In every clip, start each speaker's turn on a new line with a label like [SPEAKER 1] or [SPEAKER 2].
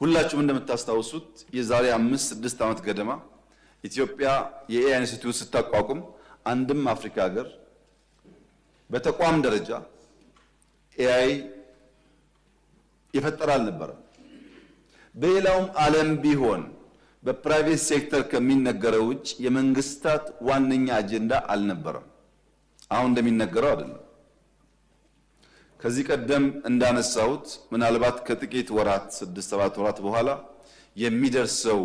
[SPEAKER 1] ሁላችሁም እንደምታስታውሱት የዛሬ 5-6 ዓመት ገደማ ኢትዮጵያ የኤአይ ኢንስቲትዩት ስታቋቁም አንድም አፍሪካ ሀገር በተቋም ደረጃ ኤአይ የፈጠረ አልነበረም። በሌላውም ዓለም ቢሆን በፕራይቬት ሴክተር ከሚነገረው ውጭ የመንግስታት ዋነኛ አጀንዳ አልነበረም። አሁን እንደሚነገረው አይደለም። ከዚህ ቀደም እንዳነሳሁት ምናልባት ከጥቂት ወራት 6-7 ወራት በኋላ የሚደርሰው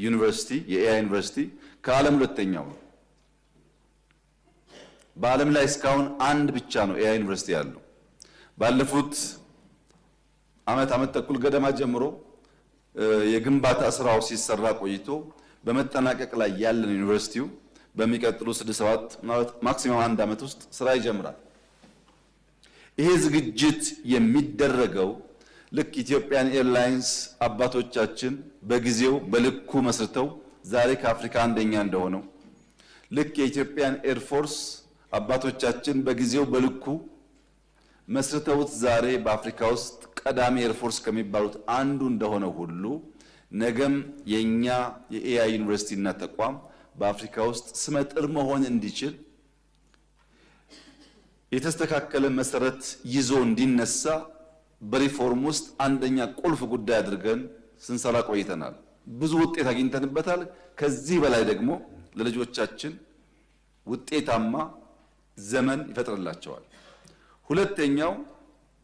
[SPEAKER 1] ዩኒቨርሲቲ የኤአይ ዩኒቨርሲቲ ከዓለም ሁለተኛው ነው። በዓለም ላይ እስካሁን አንድ ብቻ ነው ኤአይ ዩኒቨርሲቲ ያለው። ባለፉት ዓመት ተኩል ገደማ ጀምሮ የግንባታ ስራው ሲሰራ ቆይቶ በመጠናቀቅ ላይ ያለን ዩኒቨርሲቲው በሚቀጥሉ 6-7 ማክሲማም 1 ዓመት ውስጥ ስራ ይጀምራል። ይሄ ዝግጅት የሚደረገው ልክ ኢትዮጵያን ኤርላይንስ አባቶቻችን በጊዜው በልኩ መስርተው ዛሬ ከአፍሪካ አንደኛ እንደሆነው ልክ የኢትዮጵያን ኤርፎርስ አባቶቻችን በጊዜው በልኩ መስርተውት ዛሬ በአፍሪካ ውስጥ ቀዳሚ ኤርፎርስ ከሚባሉት አንዱ እንደሆነ ሁሉ ነገም የኛ የኤአይ ዩኒቨርሲቲና ተቋም በአፍሪካ ውስጥ ስመጥር መሆን እንዲችል የተስተካከለ መሰረት ይዞ እንዲነሳ በሪፎርም ውስጥ አንደኛ ቁልፍ ጉዳይ አድርገን ስንሰራ ቆይተናል። ብዙ ውጤት አግኝተንበታል። ከዚህ በላይ ደግሞ ለልጆቻችን ውጤታማ ዘመን ይፈጥርላቸዋል። ሁለተኛው